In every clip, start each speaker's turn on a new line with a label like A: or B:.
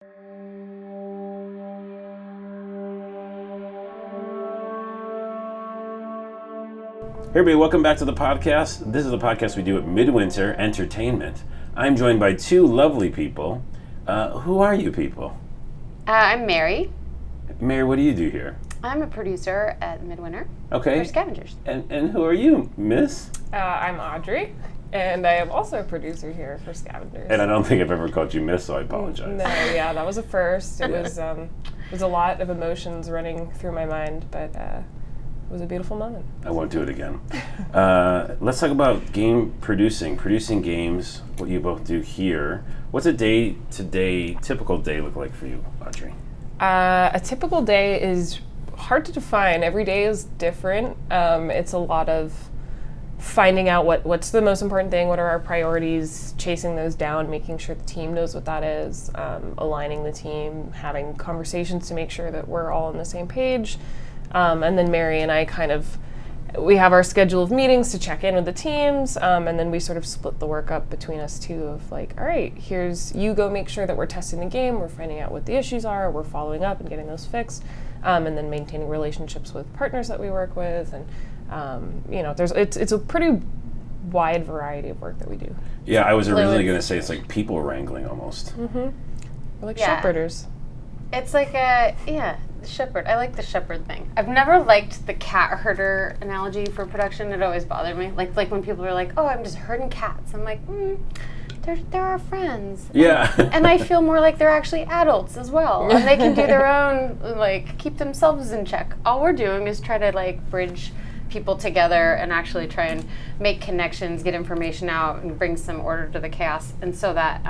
A: Hey everybody, welcome back to the podcast. This is a podcast we do at Midwinter Entertainment. I'm joined by two lovely people. Who are you people?
B: I'm Mary.
A: Mary, what do you do here?
B: I'm a producer at Midwinter.
A: Okay.
B: For Scavengers.
A: And who are you, miss?
C: I'm Audrey, and I am also a producer here for Scavengers.
A: And I don't think I've ever called you miss, so I apologize.
C: No, yeah, that was a first. It was a lot of emotions running through my mind, but it was a beautiful moment.
A: I won't do it again. Let's talk about game producing games, what you both do here. What's a day-to-day, typical day look like for you, Audrey?
C: A typical day is hard to define. Every day is different. It's a lot of finding out what's the most important thing, what are our priorities, chasing those down, making sure the team knows what that is, aligning the team, having conversations to make sure that we're all on the same page. And then Mary and I we have our schedule of meetings to check in with the teams, and then we sort of split the work up between us two of like, all right, you go make sure that we're testing the game, we're finding out what the issues are, we're following up and getting those fixed, and then maintaining relationships with partners that we work with, and it's a pretty wide variety of work that we do.
A: Yeah, I was originally going to say it's like people wrangling almost.
C: Mm-hmm. We're like shepherders.
B: It's like the shepherd. I like the shepherd thing. I've never liked the cat herder analogy for production. It always bothered me. Like when people are like, "Oh, I'm just herding cats." I'm like, they're our friends.
A: Yeah.
B: And I feel more like they're actually adults as well, and they can do their own, keep themselves in check. All we're doing is try to bridge people together and actually try and make connections, get information out, and bring some order to the chaos. And so that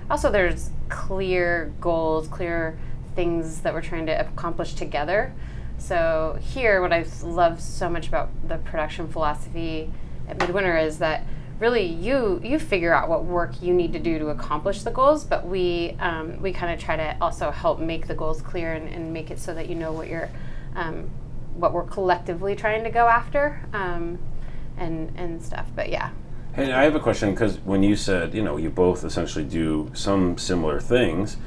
B: also there's clear goals, clear things that we're trying to accomplish together. So here, what I love so much about the production philosophy at Midwinter is that really you figure out what work you need to do to accomplish the goals, but we kind of try to also help make the goals clear and make it so that you know what we're collectively trying to go after, and stuff. But yeah.
A: Hey, I have a question, because when you said, you both essentially do some similar things,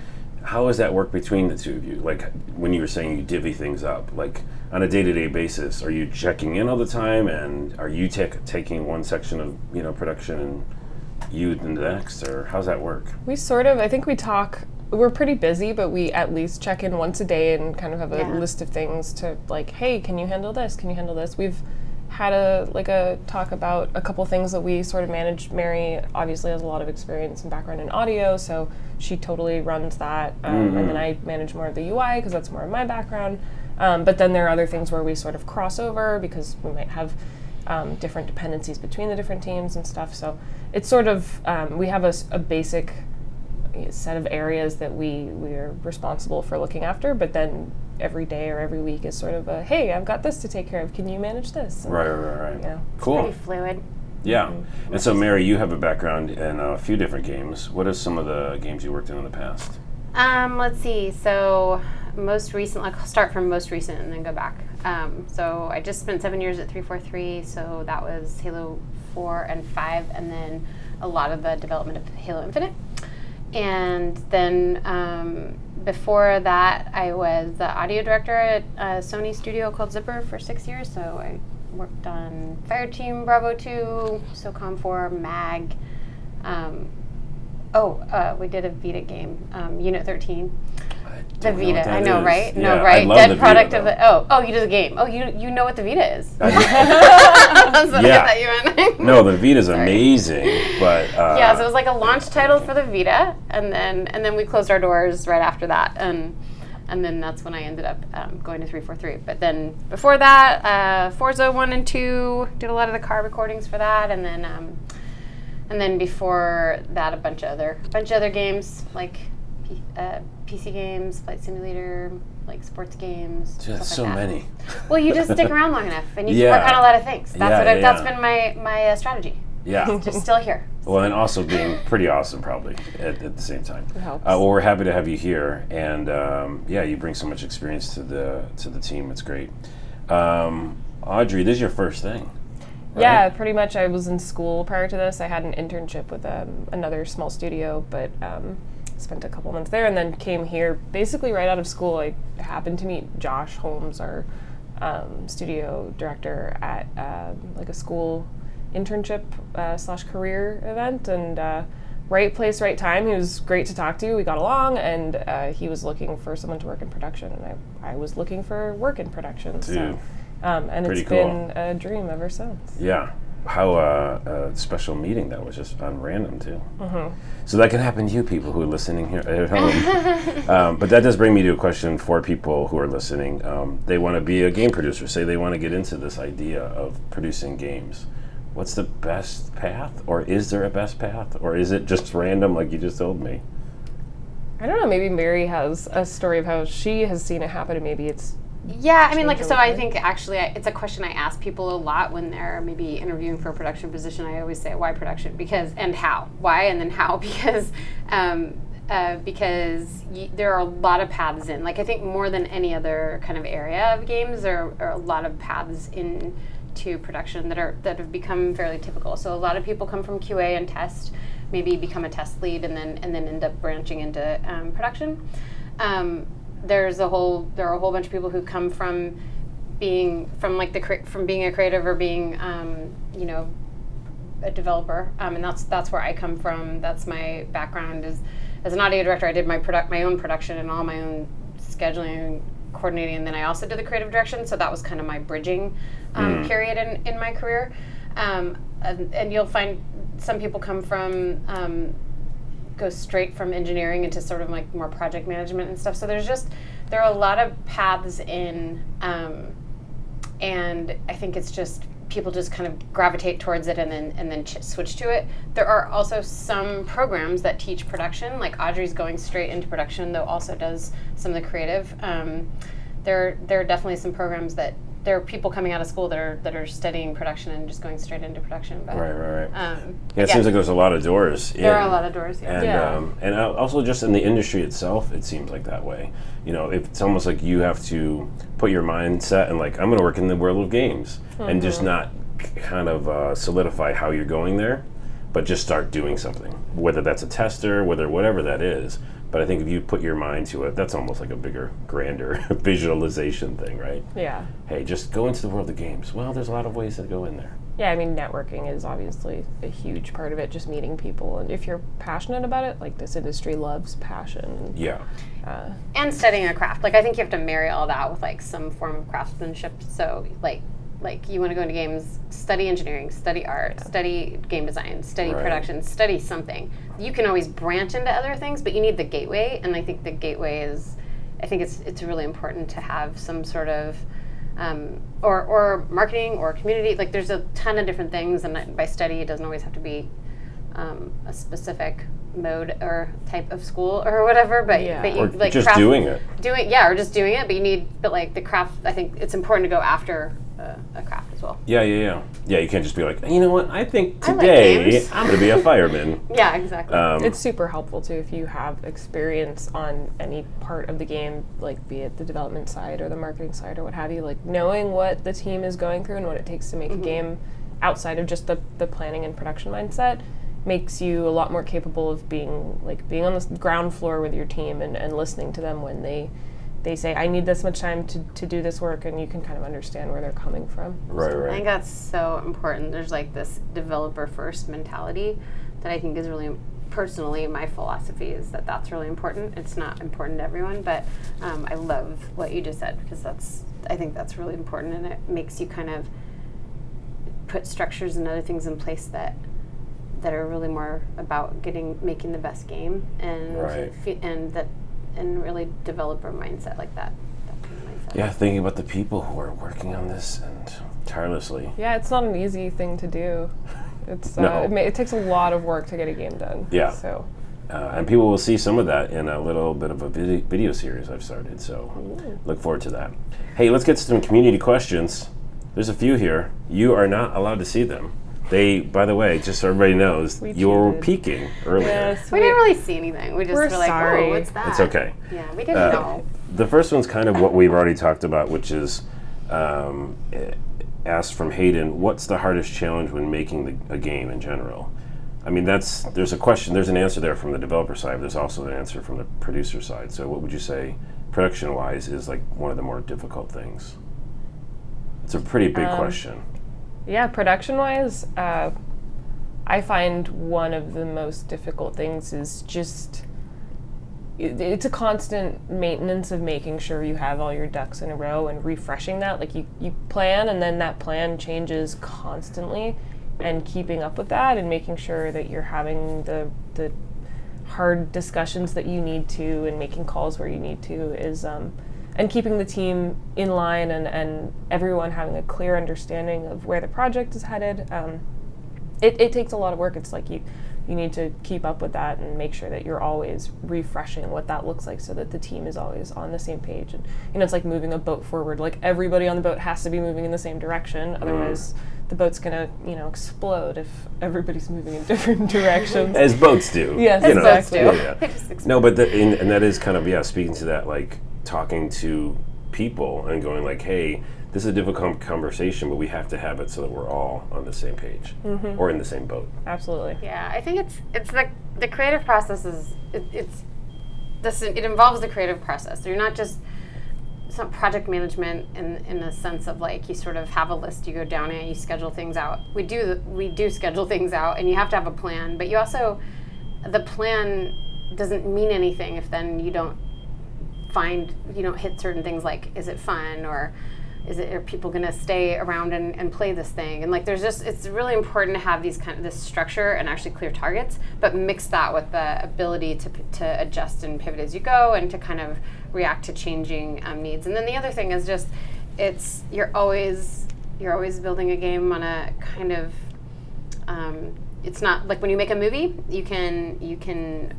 A: how does that work between the two of you? Like, when you were saying you divvy things up, like on a day-to-day basis, are you checking in all the time, and are you taking one section of production and you the next, or how's that work?
C: We I think we talk. We're pretty busy, but we at least check in once a day and kind of have a list of things to hey, can you handle this? Can you handle this? We've had a talk about a couple things that we sort of manage. Mary obviously has a lot of experience and background in audio, so she totally runs that. And then I manage more of the UI because that's more of my background. But then there are other things where we sort of cross over because we might have different dependencies between the different teams and stuff. So it's sort of, we have a basic set of areas that we're responsible for looking after, but then every day or every week is sort of hey, I've got this to take care of, can you manage this? And,
A: right.
C: Yeah.
A: Cool.
B: It's pretty fluid.
A: Yeah. Mm-hmm. And so Mary, you have a background in a few different games. What are some of the games you worked in the past?
B: Let's see. So most recent, I'll start from most recent and then go back. So I just spent 7 years at 343, so that was Halo 4 and 5, and then a lot of the development of Halo Infinite. And then before that, I was the audio director at a Sony studio called Zipper for 6 years. So I worked on Fireteam, Bravo 2, SOCOM 4, MAG. We did a Vita game, Unit 13. The Vita, I know, right?
A: Yeah,
B: no, right?
A: I love
B: Dead
A: the
B: product
A: Vita,
B: of the. Oh, you did the game. Oh, you know what the Vita is. That's what I thought you meant.
A: No, the Vita's amazing, but
B: yeah, so it was like a launch title for the Vita, and then we closed our doors right after that, and then that's when I ended up going to 343. But then before that, Forza 1 and 2, did a lot of the car recordings for that, and then before that, a bunch of other games like PC games, Flight Simulator, like sports games.
A: Just so many.
B: Well, you just stick around long enough, and you can work on a lot of things. That's been my strategy.
A: Yeah.
B: Just still here.
A: Well, and also being pretty awesome, probably at the same time.
C: It helps.
A: Well, we're happy to have you here, and you bring so much experience to the team. It's great. Audrey, this is your first thing. Right?
C: Yeah, pretty much. I was in school prior to this. I had an internship with another small studio, but spent a couple months there, and then came here basically right out of school. I happened to meet Josh Holmes, our studio director, at like a school internship / career event, and right place, right time. He was great to talk to. We got along, and he was looking for someone to work in production, and I was looking for work in production.
A: Dude,
C: so, and it's
A: cool.
C: been a dream ever since.
A: Yeah. How a special meeting that was, just on random too. So that can happen to you people who are listening here at home. But that does bring me to a question for people who are listening. They want to be a game producer. Say they want to get into this idea of producing games. What's the best path? Or is there a best path? Or is it just random like you just told me?
C: I don't know, maybe Mary has a story of how she has seen it happen, and maybe it's
B: Yeah, I mean, like, so I think actually it's a question I ask people a lot when they're maybe interviewing for a production position. I always say, why production? Because, and how? Why and then how? Because there are a lot of paths in. Like, I think more than any other kind of area of games, there are a lot of paths into production that have become fairly typical. So a lot of people come from QA and test, maybe become a test lead, and then end up branching into production. There are a whole bunch of people who come from being a creative or being a developer, and that's where I come from. That's my background. Is as an audio director, I did my own production and all my own scheduling and coordinating, and then I also did the creative direction. So that was kind of my bridging period in my career. And you'll find some people come from go straight from engineering into sort of like more project management and stuff. So there are a lot of paths in, and I think it's just people just kind of gravitate towards it and then switch to it. There are also some programs that teach production, like Audrey's going straight into production, though also does some of the creative. There are definitely some programs that there are people coming out of school that are studying production and just going straight into production. But,
A: right. It seems like there's a lot of doors.
B: There are a lot of doors, yeah.
A: And also just in the industry itself, it seems like that way. You know, it's almost like you have to put your mindset and like, I'm going to work in the world of games, and just not kind of solidify how you're going there, but just start doing something, whether that's a tester, whatever that is. But I think if you put your mind to it, that's almost like a bigger, grander visualization thing, right?
C: Yeah.
A: Hey, just go into the world of games. Well, there's a lot of ways to go in there.
C: Yeah, I mean, networking is obviously a huge part of it, just meeting people. And if you're passionate about it, like this industry loves passion.
A: Yeah.
B: And studying a craft. Like, I think you have to marry all that with, like, some form of craftsmanship. So, like you want to go into games, study engineering, study art, study game design, study production, study something. You can always branch into other things, but you need the gateway, and I think the gateway is, I think it's really important to have some sort of, or marketing or community. Like, there's a ton of different things, and by study, it doesn't always have to be a specific mode or type of school or whatever, but you
A: or
B: like
A: just
B: craft,
A: doing it.
B: Or just doing it, but like the craft, I think it's important to go after a craft as well.
A: Yeah, you can't just be like, you know what, I think today I'm going to be a fireman.
B: Yeah, exactly.
C: It's super helpful too if you have experience on any part of the game, like be it the development side or the marketing side or what have you, like knowing what the team is going through and what it takes to make a game outside of just the planning and production mindset makes you a lot more capable of being on the ground floor with your team and listening to them when they say, I need this much time to do this work, and you can kind of understand where they're coming from.
A: Right.
B: I think that's so important. There's like this developer first mentality that I think is really, personally, my philosophy is that's really important. It's not important to everyone, but I love what you just said, because I think that's really important, and it makes you kind of put structures and other things in place that are really more about making the best game and really develop a mindset like that kind of mindset.
A: Yeah, thinking about the people who are working on this and tirelessly.
C: Yeah, it's not an easy thing to do. It's it takes a lot of work to get a game done.
A: Yeah.
C: So.
A: And people will see some of that in a little bit of a video series I've started, so look forward to that. Hey, let's get to some community questions. There's a few here. You are not allowed to see them. They, by the way, just so everybody knows, you were peeking earlier.
B: Yes, we didn't really see anything. We just were like,
C: sorry.
B: "Oh, what's that?"
A: It's okay.
B: Yeah, we didn't know.
A: The first one's kind of what we've already talked about, which is asked from Hayden, what's the hardest challenge when making a game in general? I mean, there's a question, there's an answer there from the developer side, but there's also an answer from the producer side. So what would you say, production-wise, is like one of the more difficult things? It's a pretty big question.
C: Yeah, production-wise, I find one of the most difficult things is just, it's a constant maintenance of making sure you have all your ducks in a row and refreshing that. Like you plan, and then that plan changes constantly, and keeping up with that and making sure that you're having the hard discussions that you need to and making calls where you need to is, and keeping the team in line and everyone having a clear understanding of where the project is headed. It takes a lot of work. It's like you need to keep up with that and make sure that you're always refreshing what that looks like so that the team is always on the same page. And it's like moving a boat forward. Like everybody on the boat has to be moving in the same direction, otherwise the boat's gonna explode if everybody's moving in different directions.
A: As boats do.
C: Yes,
B: As
C: exactly.
B: boats do.
A: No, but and that is kind of speaking to that, like talking to people and going like, hey, this is a difficult conversation, but we have to have it so that we're all on the same page or in the same boat.
C: Absolutely.
B: Yeah, I think it's like the creative process is it involves the creative process. So you're not just, it's not project management in the sense of like you sort of have a list, you go down it, you schedule things out. We do schedule things out, and you have to have a plan, but you also, the plan doesn't mean anything if then you don't hit certain things like, is it fun, or are people going to stay around and play this thing? And like, it's really important to have this structure and actually clear targets, but mix that with the ability to adjust and pivot as you go and to kind of react to changing needs. And then the other thing is just, you're always building a game on a kind of, it's not like when you make a movie, you can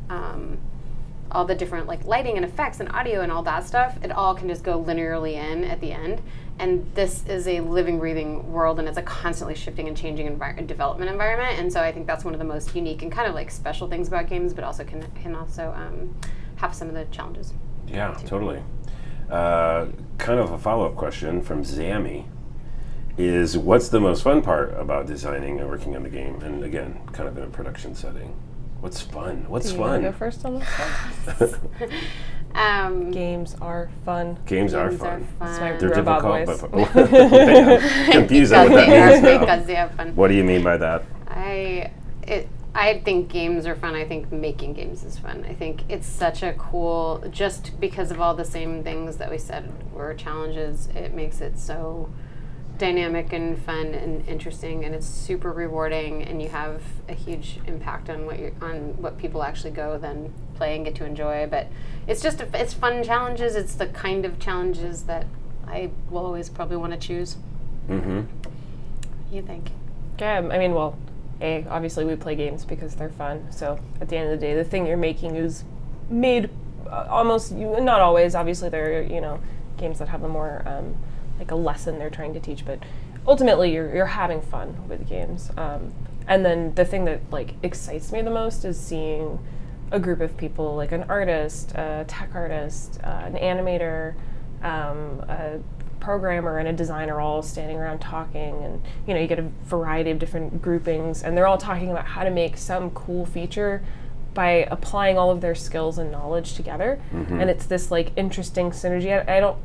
B: all the different like lighting and effects and audio and all that stuff, it all can just go linearly in at the end. And this is a living, breathing world, and it's a constantly shifting and changing development environment. And so I think that's one of the most unique and kind of like special things about games, but also can also have some of the challenges.
A: Yeah, totally. Kind of a follow-up question from Zammy is, what's the most fun part about designing and working on the game? And again, kind of in a production setting. What's fun? What's fun?
C: Go first on this one. Games are fun.
A: Games are fun.
C: That's my
A: They're
C: robot
A: difficult,
C: voice.
A: but I'm confused on what that means now.
B: Because they have fun.
A: What do you mean by that?
B: I think games are fun. I think making games is fun. I think it's such a cool, just because of all the same things that we said were challenges, it makes it so dynamic and fun and interesting, and it's super rewarding, and you have a huge impact on what people actually go then play and get to enjoy. But it's just it's fun challenges. It's the kind of challenges that I will always probably want to choose.
A: Mm-hmm.
B: What do you think?
C: Yeah, I mean, well, obviously we play games because they're fun. So at the end of the day, the thing you're making is made almost, not always. Obviously, there are games that have a more like a lesson they're trying to teach, but ultimately you're having fun with games. And then the thing that like excites me the most is seeing a group of people, like an artist, a tech artist, an animator, a programmer and a designer all standing around talking, and you get a variety of different groupings, and they're all talking about how to make some cool feature by applying all of their skills and knowledge together. And it's this like interesting synergy.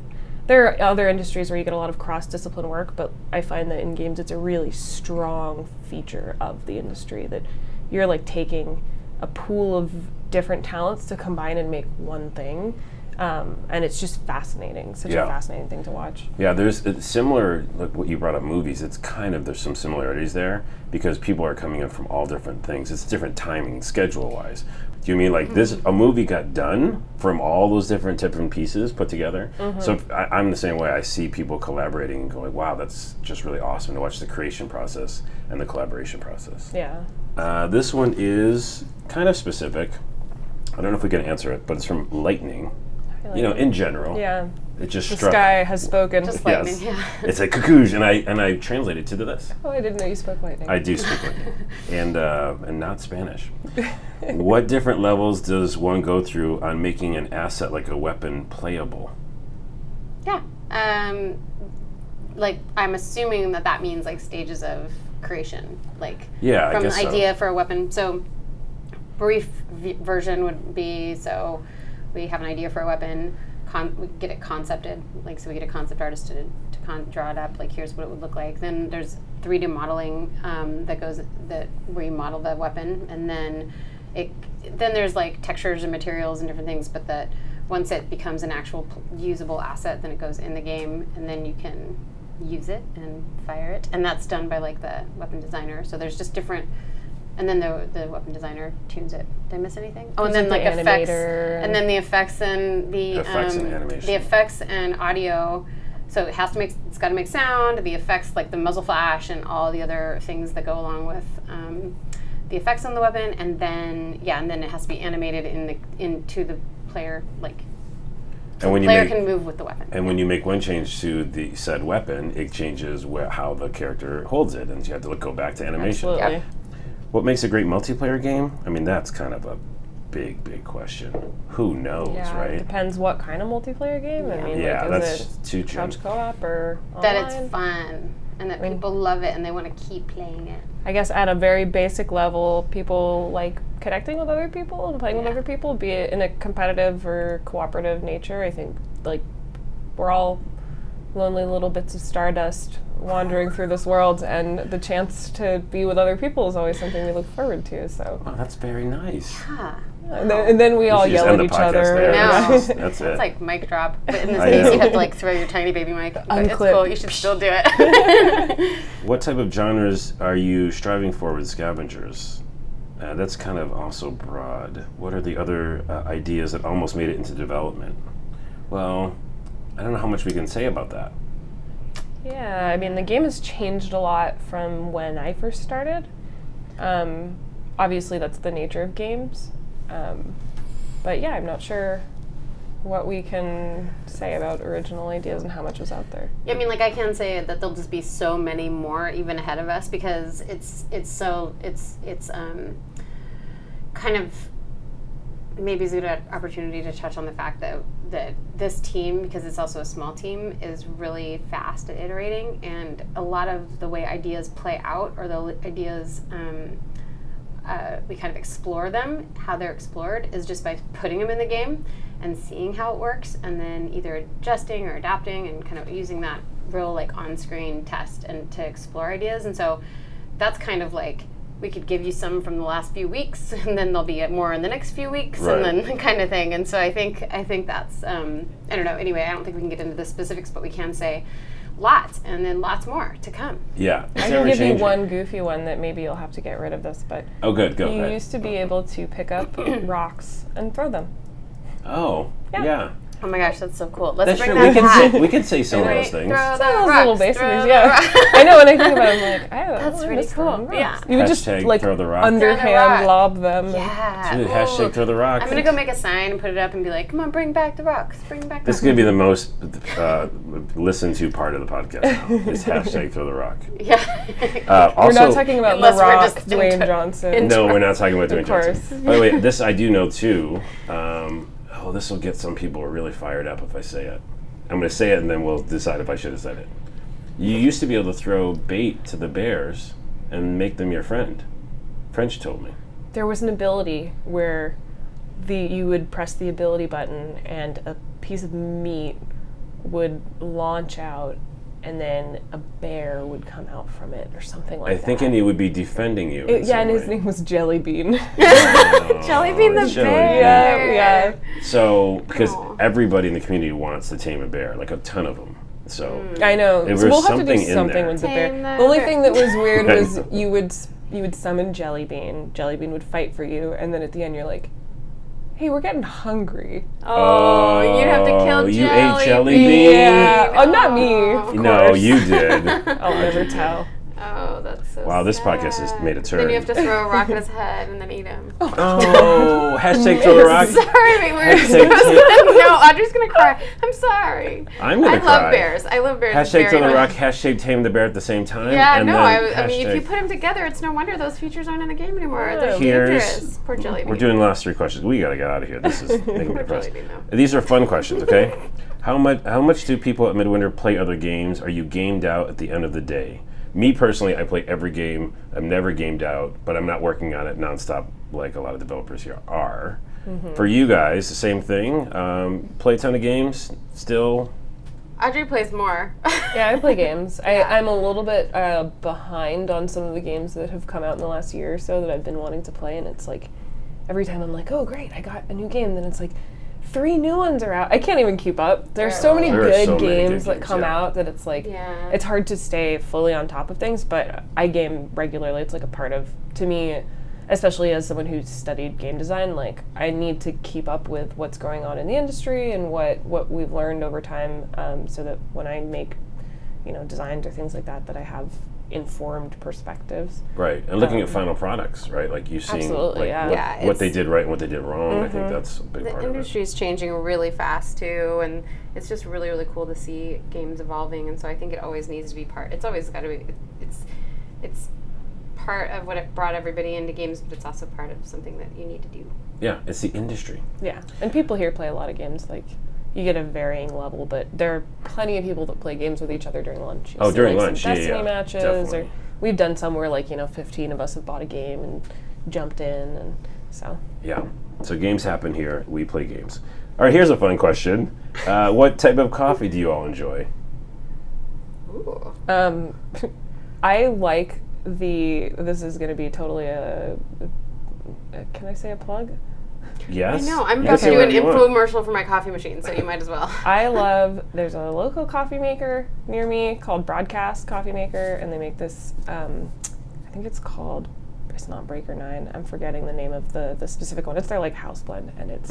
C: There are other industries where you get a lot of cross-discipline work, but I find that in games it's a really strong feature of the industry, that you're like taking a pool of different talents to combine and make one thing. And it's just fascinating, such a fascinating thing to watch. Yeah,
A: it's similar, like what you brought up, movies, there's some similarities there, because people are coming in from all different things. It's different timing, schedule-wise. Do you mean like a movie got done from all those different pieces put together? So I'm the same way. I see people collaborating and going, wow, that's just really awesome to watch the creation process and the collaboration process.
C: Yeah.
A: This one is kind of specific. I don't know if we can answer it, but it's from Lightning. In general.
C: Yeah.
A: It just
C: the
A: struck.
C: sky has spoken.
B: Just lightning, yeah.
A: It's a cuckoosh, and I translated to this.
C: Oh, I didn't know you spoke lightning.
A: I do speak lightning, and not Spanish. What different levels does one go through on making an asset like a weapon playable?
B: Yeah. Like, I'm assuming that means like stages of creation, like
A: Yeah, I
B: from
A: guess
B: the
A: so.
B: idea for a weapon. So brief version would be, so we have an idea for a weapon, we get it concepted, like so we get a concept artist to draw it up, like here's what it would look like. Then there's 3D modeling where you model the weapon, and then there's like textures and materials and different things, but that once it becomes an actual usable asset, then it goes in the game, and then you can use it and fire it, and that's done by like the weapon designer. So there's just different, and then the weapon designer tunes it. Did I miss anything? Oh, and then like effects, and then the effects and the
A: animation.
B: the effects and audio. So it's got to make sound, the effects like the muzzle flash and all the other things that go along with the effects on the weapon, and then it has to be animated into the player, like so the player can move with the weapon.
A: And when you make one change to the said weapon, it changes how the character holds it, and you have to go back to animation.
C: Absolutely.
B: Yeah.
A: What makes a great multiplayer game? I mean, that's kind of a big question. Who knows,
C: Yeah,
A: right?
C: it depends what kind of multiplayer game. I mean,
A: Yeah,
C: like,
A: that's
C: is
A: too
C: it
A: true.
C: couch co-op or online?
B: That it's fun and that people love it and they want to keep playing it.
C: I guess at a very basic level, people like connecting with other people and playing with other people, be it in a competitive or cooperative nature. I think like we're all lonely little bits of stardust wandering through this world, and the chance to be with other people is always something we look forward to. So
A: Oh, that's very nice.
B: Yeah.
C: and then we all
A: should just
C: yell
A: end
C: at
A: the
C: each
A: podcast
C: other.
A: there.
B: No.
A: That's
B: It's
A: it.
B: like mic drop, but in this
A: I
B: case
A: know.
B: you have to like throw your tiny baby mic. But it's
C: Unclip.
B: cool. You should still do it.
A: What type of genres are you striving for with Scavengers? That's kind of also broad. What are the other ideas that almost made it into development? Well, I don't know how much we can say about that.
C: Yeah, I mean, the game has changed a lot from when I first started. Obviously, that's the nature of games. But yeah, I'm not sure what we can say about original ideas and how much was out there.
B: I mean, like I can say that there'll just be so many more even ahead of us because it's kind of maybe it's a good opportunity to touch on the fact that this team, because it's also a small team, is really fast at iterating, and a lot of the way ideas play out or the ideas we kind of explore them, how they're explored is just by putting them in the game and seeing how it works, and then either adjusting or adapting and kind of using that real like on-screen test and to explore ideas. And so that's kind of like we could give you some from the last few weeks, and then there'll be more in the next few weeks,
A: Right.
B: and then kind of thing. And so I think that's I don't know. Anyway, I don't think we can get into the specifics, but we can say lots, and then lots more to come.
A: Yeah, it's
C: I can
A: never
C: give you
A: changing.
C: one goofy one that maybe you'll have to get rid of this, but
A: Oh, good, go
C: you
A: ahead.
C: used to be able to pick up rocks and throw them.
A: Oh,
C: Yeah.
A: yeah.
B: Oh my gosh, that's so cool. Let's
A: That's
B: bring
A: true. We
B: that
A: can
B: back.
A: say, we can say some of
B: Right,
A: those things.
B: throw the
C: Those
B: rocks,
C: little basic
B: throw
C: things,
B: the
C: yeah.
B: rocks.
C: I know, when I think about it, I'm like,
B: That's
C: I
B: really
C: miss throwing
B: cool.
C: rocks.
B: Yeah.
C: You would just
A: Hashtag
C: like
A: throw the rock.
C: underhand
B: Throw the rock.
C: lob them.
B: Yeah.
A: Dude, hashtag throw the rock.
B: I'm gonna go make a sign and put it up and be like, "Come on, bring back the rocks. Bring back."
A: This is
B: the
A: going to be the most listened to part of the podcast now. Is hashtag throw the rock.
B: Yeah.
C: We're
A: Also,
C: not talking about
B: Unless
C: The
B: we're
C: Rock,
B: just
C: Dwayne Johnson.
A: no, we're not talking about Dwayne
C: Of course.
A: Johnson. By the way, this I do know too. This will get some people really fired up if I say it. I'm going to say it and then we'll decide if I should have said it. You used to be able to throw bait to the bears and make them your friend. French told me.
C: There was an ability where you would press the ability button and a piece of meat would launch out, and then a bear would come out from it or something like
A: I
C: that.
A: think and he would be defending you. in
C: Yeah,
A: some
C: and his
A: way.
C: name was Jellybean.
B: Jellybean the
A: Jelly
B: bear.
C: yeah.
A: So, because
B: Aw.
A: everybody in the community wants to tame a bear, like a ton of them. So,
C: I know.
A: There
C: So
A: was
C: we'll have to do
A: something in
C: something
A: there.
C: with the bear.
B: Tame the
C: The only
B: bear.
C: thing that was weird
A: I
C: was
A: know.
C: you would summon Jellybean. Jellybean would fight for you, and then at the end you're like, "Hey, we're getting hungry."
B: Oh, you'd have to kill
A: you
B: Jelly
A: ate Jelly
B: Bean.
A: Bean?
C: Yeah. Oh, not me.
B: Oh.
C: Of
A: No,
C: course.
A: you did.
C: I'll never tell.
B: Oh, that's so
A: Wow, this
B: sad.
A: podcast has made a turn.
B: Then you have to throw a rock at his head and then eat him.
A: Oh, hashtag throw the rock.
B: Sorry, we're
A: Hashtag
B: no, Audrey's gonna cry. I'm sorry.
A: I'm gonna
B: I
A: cry.
B: love bears. I love bears.
A: Hashtag
B: very
A: throw the
B: much.
A: rock, hashtag tame the bear at the same time.
B: Yeah,
A: and
B: no,
A: then
B: I mean, if you
A: hashtag-
B: put them together, it's no wonder those features aren't in the game anymore. They're
A: Here's-
B: dangerous. Poor Jelly Bean.
A: We're doing the last 3 questions. We gotta get out of here. This is making me
B: Poor
A: depressed.
B: Jelly Bean, though.
A: These are fun questions, okay? How much do people at Midwinter play other games? Are you gamed out at the end of the day? Me personally, I play every game. I'm never gamed out, but I'm not working on it nonstop like a lot of developers here are. For you guys, the same thing. Play a ton of games still.
B: Audrey plays more.
C: Yeah, I play games. I'm a little bit behind on some of the games that have come out in the last year or so that I've been wanting to play, and it's like every time I'm like, oh great, I got a new game, then it's like 3 new ones are out. I can't even keep up. There's so many good games that come out that it's like it's hard to stay fully on top of things, but I game regularly. It's like a part of, to me, especially as someone who studied game design, like I need to keep up with what's going on in the industry and what we've learned over time, so that when I make, designs or things like that, that I have informed perspectives.
A: Right, and looking at final products, right? Like you seeing what they did right and what they did wrong. I think that's a big part of it.
B: The industry is changing really fast too, and it's just really, really cool to see games evolving. And so I think it always needs to be part. It's always got to be. It's part of what it brought everybody into games, but it's also part of something that you need to do.
A: Yeah, it's the industry.
C: Yeah, and people here play a lot of games. Like, you get a varying level, but there are plenty of people that play games with each other during lunch. You see,
A: during
C: like,
A: lunch,
C: some Destiny matches,
A: definitely.
C: or we've done some where 15 of us have bought a game and jumped in, and so.
A: Yeah, so games happen here. We play games. All right, here's a fun question. What type of coffee do you all enjoy?
B: Ooh.
C: I like this is going to be totally can I say a plug?
A: Yes.
B: I know. I'm about to do an infomercial for my coffee machine, so you might as well.
C: There's a local coffee maker near me called Broadcast Coffee Maker, and they make this, I think it's not Breaker 9. I'm forgetting the name of the specific one. It's their house blend, and it's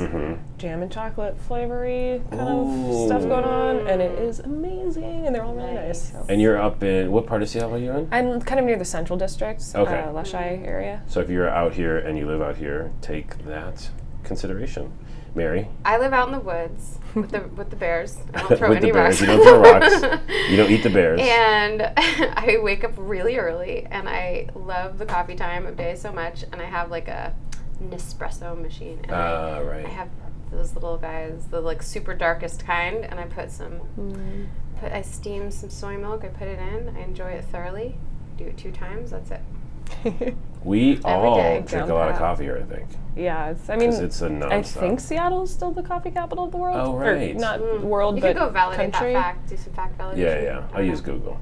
C: jam and chocolate flavory kind of stuff going on, and it is amazing, and they're all really nice. So.
A: And you're up in, what part of Seattle are you in?
C: I'm kind of near the Central District,
A: Okay.
C: Lushai area.
A: So if you're out here and you live out here, take that consideration. Mary?
B: I live out in the woods with the bears. I don't throw
A: with
B: any
A: the bears.
B: rocks.
A: You don't throw rocks. You don't eat the bears.
B: And I wake up really early, and I love the coffee time of day so much. And I have a Nespresso machine. And
A: right.
B: I have those little guys, the super darkest kind, and I put I steam some soy milk. I put it in. I enjoy it thoroughly. Do it 2 times. That's it.
A: We all
B: day.
A: drink a lot of coffee here, I think.
C: Yeah, it's a nonstop. I think Seattle's still the coffee capital of the world.
A: Oh, right.
C: Or not world,
B: you
C: but
B: could go validate
C: country.
B: that fact. Do some fact validation.
A: Yeah. I'll use Google.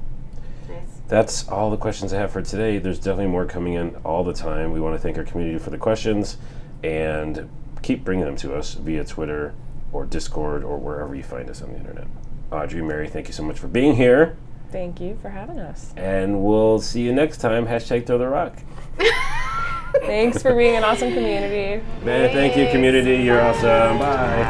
B: Nice.
A: That's all the questions I have for today. There's definitely more coming in all the time. We want to thank our community for the questions, and keep bringing them to us via Twitter or Discord or wherever you find us on the internet. Audrey, Mary, thank you so much for being here.
C: Thank you for having us.
A: And we'll see you next time. #Throw the rock.
C: Thanks for being an awesome community.
A: Man, thank you, community. You're awesome. Bye.